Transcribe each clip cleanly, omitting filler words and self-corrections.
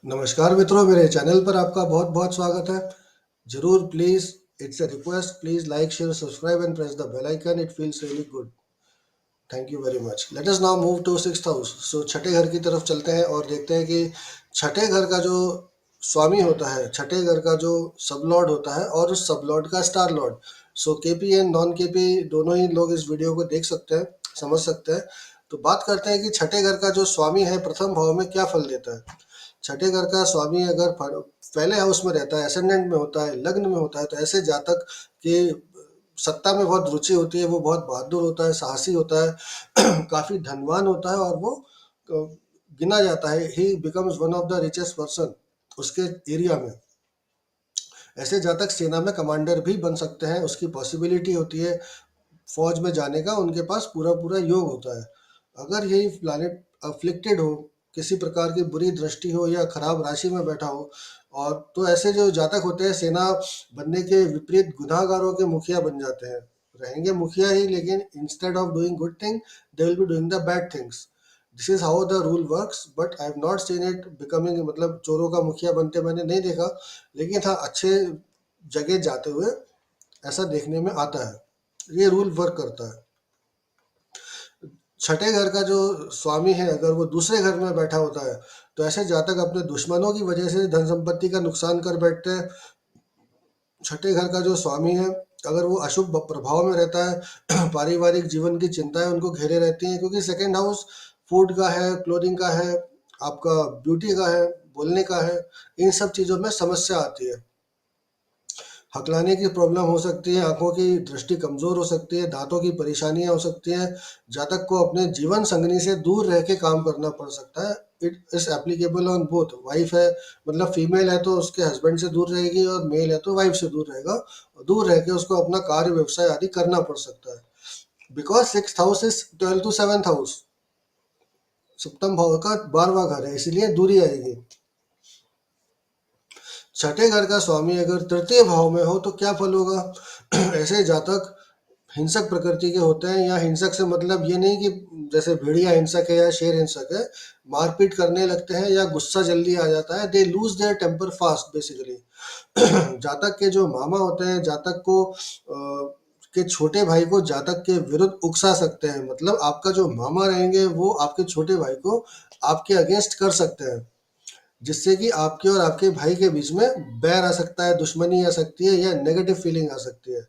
नमस्कार मित्रों, मेरे चैनल पर आपका बहुत बहुत स्वागत है। जरूर please, it's a request, please like share subscribe and press the bell icon. It feels really good. Thank you very much. Let us now move to sixth house. So छठे घर की तरफ चलते हैं और देखते हैं कि छठे घर का जो स्वामी होता है, छठे घर का जो सब लॉर्ड होता है और उस सब लॉर्ड का star Lord. So KP and non KP दोनों ही लोग इस वीडियो को देख सकते हैं, समझ सकते हैं। तो बात करते हैं कि छठे घर का जो स्वामी है प्रथम भाव में क्या फल देता है। छठे घर का स्वामी अगर पहले हाउस में रहता है, असेंडेंट में होता है, लग्न में होता है, तो ऐसे जातक के सत्ता में बहुत रुचि होती है। वो बहुत बहादुर होता है, साहसी होता है, काफी धनवान होता है और वो गिना जाता है, ही becomes one of the richest person उसके एरिया में। ऐसे जातक सेना में कमांडर भी बन सकते हैं, उसकी पॉसिबिलिटी होती है। फौज में जाने का उनके पास पूरा पूरा योग होता है। अगर यही प्लैनेट अफ्लिक्टेड हो, किसी प्रकार की बुरी दृष्टि हो या खराब राशि में बैठा हो, और तो ऐसे जो जातक होते हैं सेना बनने के विपरीत गुनाहगारों के मुखिया बन जाते हैं। रहेंगे मुखिया ही, लेकिन instead of doing good thing they will be doing the bad things. This is how the rule works, but I have not seen it becoming, मतलब चोरों का मुखिया बनते मैंने नहीं देखा, लेकिन हाँ अच्छे जगह जाते हुए ऐसा देखने में आता है। ये रूल वर्क करता है। छठे घर का जो स्वामी है अगर वो दूसरे घर में बैठा होता है, तो ऐसे जातक अपने दुश्मनों की वजह से धन संपत्ति का नुकसान कर बैठते हैं। छठे घर का जो स्वामी है अगर वो अशुभ प्रभाव में रहता है, पारिवारिक जीवन की चिंताएं उनको घेरे रहती हैं, क्योंकि सेकंड हाउस फूड का है, क्लोथिंग का है, आपका ब्यूटी का है, बोलने का है। इन सब चीज़ों में समस्या आती है। हकलाने की प्रॉब्लम हो सकती है, आंखों की दृष्टि कमजोर हो सकती है, दांतों की परेशानियां हो सकती हैं। जातक को अपने जीवन संगनी से दूर रह के काम करना पड़ सकता है। It is applicable on both. Wife है, मतलब फीमेल है तो उसके हस्बैंड से दूर रहेगी, और मेल है तो वाइफ से दूर रहेगा, और दूर रह के उसको अपना कार्य व्यवसाय आदि करना पड़ सकता है। Because six house is 12 to 7th house, सप्तम भाव का 12वां घर है, इसलिए दूरी आएगी। छठे घर का स्वामी अगर तृतीय भाव में हो तो क्या फल होगा। ऐसे जातक हिंसक प्रकृति के होते हैं, या हिंसक से मतलब ये नहीं कि जैसे भेड़िया हिंसक है या शेर हिंसक है, मारपीट करने लगते हैं या गुस्सा जल्दी आ जाता है। They lose their temper fast basically. जातक के जो मामा होते हैं, जातक को के छोटे भाई को जातक के विरुद्ध उकसा सकते हैं। मतलब आपका जो मामा रहेंगे वो आपके छोटे भाई को आपके अगेंस्ट कर सकते हैं, जिससे कि आपके और आपके भाई के बीच में बैर आ सकता है, दुश्मनी आ सकती है, या नेगेटिव फीलिंग आ सकती है।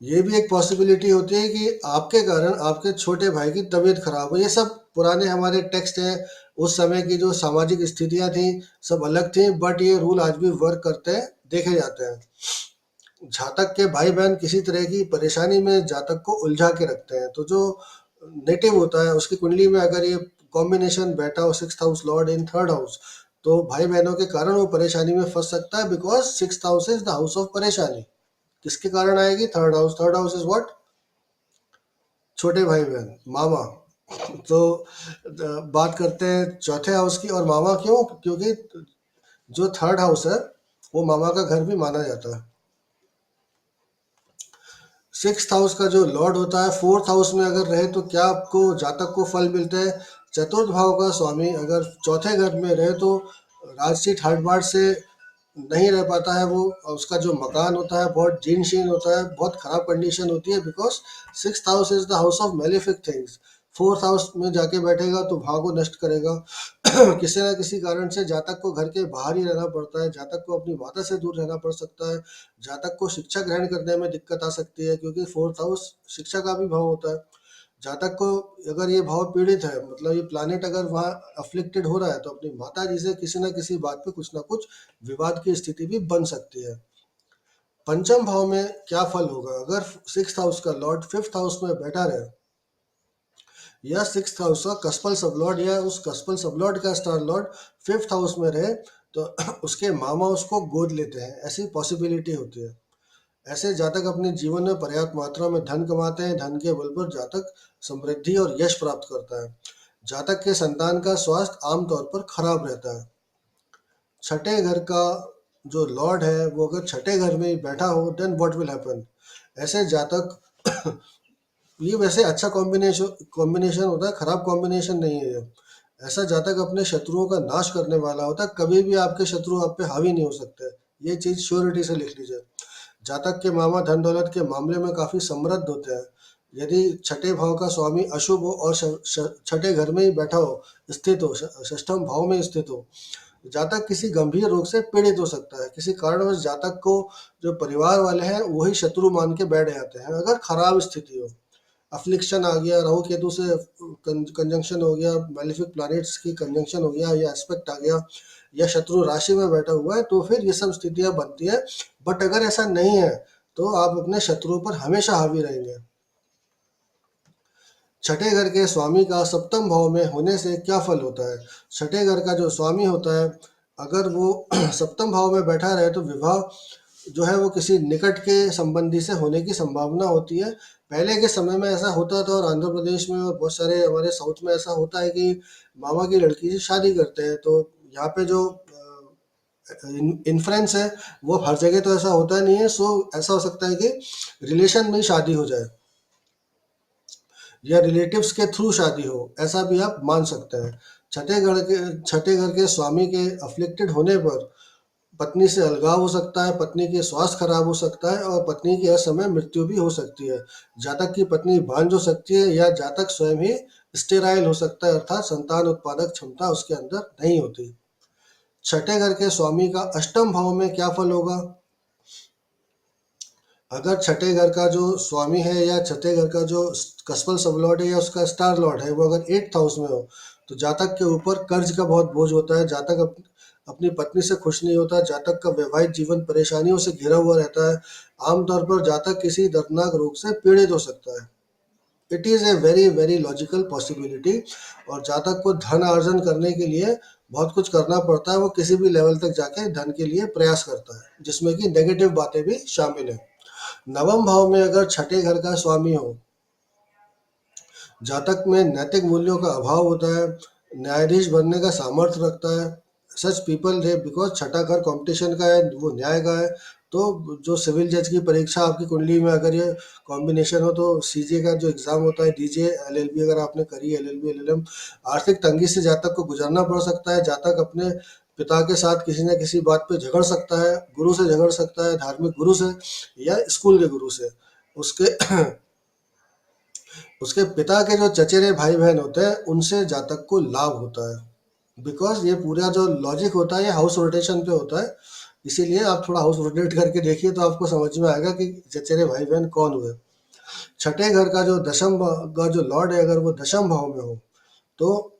ये भी एक पॉसिबिलिटी होती है कि आपके कारण आपके छोटे भाई की तबीयत खराब हो। ये सब पुराने हमारे टेक्स्ट हैं, उस समय की जो सामाजिक स्थितियां थी सब अलग थी, बट ये रूल आज भी वर्क करते हैं, देखे जाते हैं। जातक के भाई बहन किसी तरह की परेशानी में जातक को उलझा के रखते हैं, तो जो नेटिव होता है उसकी कुंडली में अगर ये कॉम्बिनेशन बैठा हो, six house Lord in third house, तो भाई बहनों के कारण वो परेशानी में फंस सकता है। Because six house is the house of परेशानी। किसके कारण आएगी? Third house. Third house is what? छोटे भाई बहन, मामा। तो बात करते हैं चौथे हाउस की। और मामा क्यों? क्योंकि जो थर्ड हाउस है वो मामा का घर भी माना जाता है। सिक्स्थ हाउस का जो लॉर्ड होता है फोर्थ हाउस में अगर रहे तो क्या आपको जातक को फल मिलते हैं। चतुर्थ भाव का स्वामी अगर चौथे घर में रहे तो राजसी ठाट बाट से नहीं रह पाता है वो, और उसका जो मकान होता है बहुत जीर्ण शीर्ण होता है, बहुत खराब कंडीशन होती है। Because six house is the house of malefic things. Fourth house में जाके बैठेगा तो भाव को नष्ट करेगा। किसी ना किसी कारण से जातक को घर के बाहर ही रहना पड़ता है, जातक को अपनी माता से दूर रहना पड़ सकता है, जातक को शिक्षा ग्रहण करने में दिक्कत आ सकती है, क्योंकि फोर्थ हाउस शिक्षा का भी भाव होता है। जातक को अगर ये भाव पीड़ित है, मतलब ये प्लानिट अगर वहाँ अफ्लिक्टेड हो रहा है, तो अपनी माता जी से किसी ना किसी बात पे कुछ ना कुछ विवाद की स्थिति भी बन सकती है। पंचम भाव में क्या फल होगा अगर सिक्स हाउस का लॉर्ड फिफ्थ हाउस में बैठा रहे, या सिक्स हाउस का कस्पल सबलॉर्ड या उस कस्पल सबलॉर्ड का स्टार लॉर्ड फिफ्थ हाउस में रहे, तो उसके मामा उसको गोद लेते हैं, ऐसी पॉसिबिलिटी होती है। ऐसे जातक अपने जीवन में पर्याप्त मात्रा में धन कमाते हैं। धन के बल पर जातक समृद्धि और यश प्राप्त करता है। जातक के संतान का स्वास्थ्य आमतौर पर खराब रहता है। छठे घर का जो लॉर्ड है वो अगर छठे घर में ही बैठा हो, देन व्हाट विल हैपन। ऐसे जातक ये वैसे अच्छा कॉम्बिनेशन कॉम्बिनेशन होता है, खराब कॉम्बिनेशन नहीं है ये। ऐसा जातक अपने शत्रुओं का नाश करने वाला होता है, कभी भी आपके शत्रु आप पे हावी नहीं हो सकते। ये चीज श्योरिटी से लिख लीजिए। जातक के मामा धन दौलत के मामले में काफी समृद्ध होते हैं। यदि छठे भाव का स्वामी अशुभ हो और छठे घर में ही बैठा हो, स्थित हो, षष्ठम भाव में स्थित हो, जातक किसी गंभीर रोग से पीड़ित हो सकता है। किसी कारणवश जातक को जो परिवार वाले हैं वही शत्रु मान के बैठ जाते हैं अगर खराब स्थिति हो। अफ्लिक्शन आ गया, राहु केतु से कंजंक्शन हो गया, मैलिफिक प्लैनेट्स की कंजंक्शन हो गया, या एस्पेक्ट आ गया, या शत्रु राशि में बैठा हुआ है, तो फिर ये सब स्थितियां बनती है। बट अगर ऐसा नहीं है तो आप अपने शत्रुओं पर हमेशा हावी रहेंगे। छठे घर के स्वामी का सप्तम भाव में होने से क्या फल होता है? छठे घर का जो स्वामी होता है, अगर वो सप्तम भाव में बैठा रहे तो विवाह जो है वो किसी निकट के संबंधी से होने की संभावना होती है। पहले के समय में ऐसा होता था, और आंध्र प्रदेश में और बहुत सारे हमारे साउथ में ऐसा होता है कि मामा की लड़की से शादी करते हैं। तो यहाँ पे जो इन्फ्लुएंस है वो हर जगह तो ऐसा होता नहीं है। सो ऐसा हो सकता है कि रिलेशन में ही शादी हो जाए या रिलेटिव्स के थ्रू शादी हो, ऐसा भी आप मान सकते हैं। छठे घर के स्वामी के अफ्लिक्टेड होने पर पत्नी से अलगाव हो सकता है, पत्नी के स्वास्थ्य खराब हो सकता है, और पत्नी की असमय मृत्यु भी हो सकती है। जातक की पत्नी बांझ हो सकती है, या जातक स्वयं ही स्टेराइल हो सकता है, अर्थात संतान उत्पादक क्षमता उसके अंदर नहीं होती। छठे घर के स्वामी का अष्टम भाव में क्या फल होगा? अगर छठे घर का जो स्वामी है या छठे घर का जो कस्पल सबलॉर्ड है या उसका स्टार लॉर्ड है वो अगर 8th हाउस में हो, तो जातक के ऊपर कर्ज का बहुत बोझ होता है। जातक अपनी पत्नी से खुश नहीं होता। जातक का वैवाहिक जीवन परेशानियों से घिरा हुआ रहता है। आमतौर पर जातक किसी दर्दनाक रोग से पीड़ित हो सकता है। It is a very very logical possibility. और जातक को धन अर्जन करने के लिए बहुत कुछ करना पड़ता है। वो किसी भी लेवल तक जाके धन के लिए प्रयास करता है, जिसमें कि नेगेटिव बातें भी शामिल है। नवम भाव में अगर छठे घर का स्वामी हो, जातक में नैतिक मूल्यों का अभाव होता है, न्यायाधीश बनने का सामर्थ्य रखता है। सच पीपल रे, बिकॉज छठा घर कंपटीशन का है, वो न्याय का है। तो जो सिविल जज की परीक्षा आपकी कुंडली में अगर ये कॉम्बिनेशन हो, तो सीजे का जो एग्जाम होता है, डीजे, एलएलबी अगर आपने करी, एलएलबी एलएलएम, आर्थिक तंगी से जातक को गुजरना पड़ सकता है। जातक अपने पिता के साथ किसी न किसी बात पे झगड़ सकता है, गुरु से झगड़ सकता है, धार्मिक गुरु से या स्कूल के गुरु से। उसके उसके पिता के जो चचेरे भाई बहन होते हैं उनसे जातक को लाभ होता है। बिकॉज ये पूरा जो लॉजिक होता है ये हाउस रोटेशन पे होता है। इसीलिए आप थोड़ा हाउस रोटेट करके देखिए तो आपको समझ में आएगा कि चचेरे भाई बहन कौन हुए। छठे घर का जो का जो लॉर्ड है, अगर वो दशम भाव में हो, तो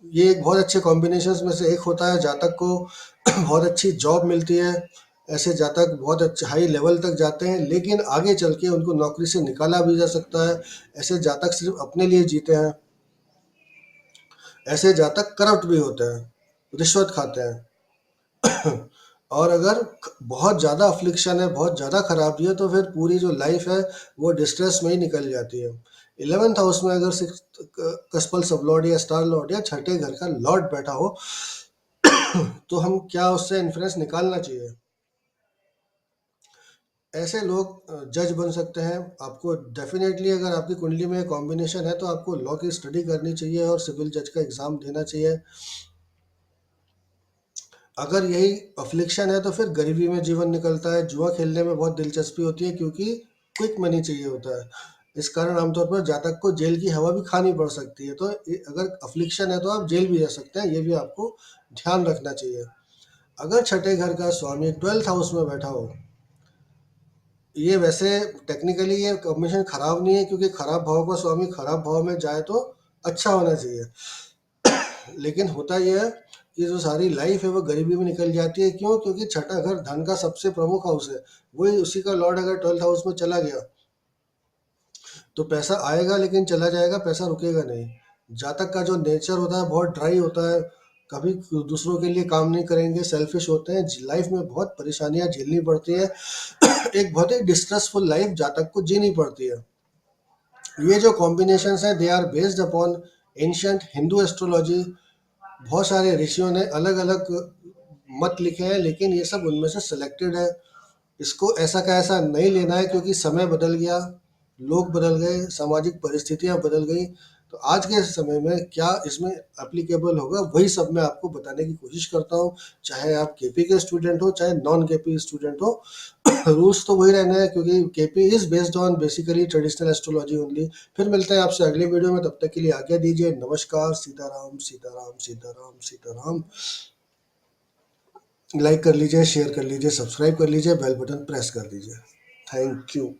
ये एक बहुत अच्छे कॉम्बिनेशंस में से एक होता है। जातक को बहुत अच्छी जॉब मिलती है। ऐसे जातक बहुत अच्छे हाई लेवल तक जाते हैं, लेकिन आगे चल के उनको नौकरी से निकाला भी जा सकता है। ऐसे जातक सिर्फ अपने लिए जीते हैं। ऐसे जातक करप्ट भी होते हैं, रिश्वत खाते हैं। और अगर बहुत ज़्यादा अफ्लिक्शन है, बहुत ज़्यादा खराबी है, तो फिर पूरी जो लाइफ है वो डिस्ट्रेस में ही निकल जाती है। 11th हाउस में अगर सिक्स कस्पल सब लॉर्ड या स्टार लॉर्ड या छठे घर का लॉर्ड बैठा हो, तो हम क्या उससे इन्फ्लुएंस निकालना चाहिए? ऐसे लोग जज बन सकते हैं। आपको डेफिनेटली अगर आपकी कुंडली में कॉम्बिनेशन है तो आपको लॉ की स्टडी करनी चाहिए और सिविल जज का एग्ज़ाम देना चाहिए। अगर यही अफ्लिक्शन है तो फिर गरीबी में जीवन निकलता है। जुआ खेलने में बहुत दिलचस्पी होती है, क्योंकि क्विक मनी चाहिए होता है। इस कारण आमतौर पर जातक को जेल की हवा भी खानी पड़ सकती है। तो अगर अफ्लिक्शन है तो आप जेल भी जा सकते हैं, ये भी आपको ध्यान रखना चाहिए। अगर छठे घर का स्वामी 12th हाउस में बैठा हो, ये वैसे टेक्निकली ये कॉम्बिनेशन खराब नहीं है, क्योंकि खराब भाव का स्वामी खराब भाव में जाए तो अच्छा होना चाहिए। लेकिन होता यह है कि जो सारी लाइफ है वो गरीबी में निकल जाती है। क्यों? क्योंकि छठा घर धन का सबसे प्रमुख हाउस है। वही उसी का लॉर्ड अगर 12th हाउस में चला गया तो पैसा आएगा लेकिन चला जाएगा, पैसा रुकेगा नहीं। जातक का जो नेचर होता है बहुत ड्राई होता है, कभी दूसरों के लिए काम नहीं करेंगे, सेल्फिश होते हैं। लाइफ में बहुत परेशानियां झेलनी पड़ती है। एक बहुत ही डिस्ट्रेसफुल लाइफ जातक को जीनी पड़ती है। ये जो कॉम्बिनेशंस हैं they are based upon ancient Hindu astrology. बहुत सारे ऋषियों ने अलग अलग मत लिखे हैं, लेकिन ये सब उनमें से सिलेक्टेड है। इसको ऐसा का ऐसा नहीं लेना है, क्योंकि समय बदल गया, लोग बदल गए, सामाजिक परिस्थितियां बदल गई। तो आज के समय में क्या इसमें एप्लीकेबल होगा, वही सब मैं आपको बताने की कोशिश करता हूँ। चाहे आप केपी के स्टूडेंट हो, चाहे नॉन केपी स्टूडेंट हो, रूल्स तो वही रहने हैं, क्योंकि KP is based on basically traditional astrology only. फिर मिलते हैं आपसे अगली वीडियो में, तब तक के लिए आज्ञा दीजिए। नमस्कार। सीताराम सीताराम सीताराम सीताराम। लाइक कर लीजिए, शेयर कर लीजिए, सब्सक्राइब कर लीजिए, बेल बटन प्रेस कर दीजिए। Thank you.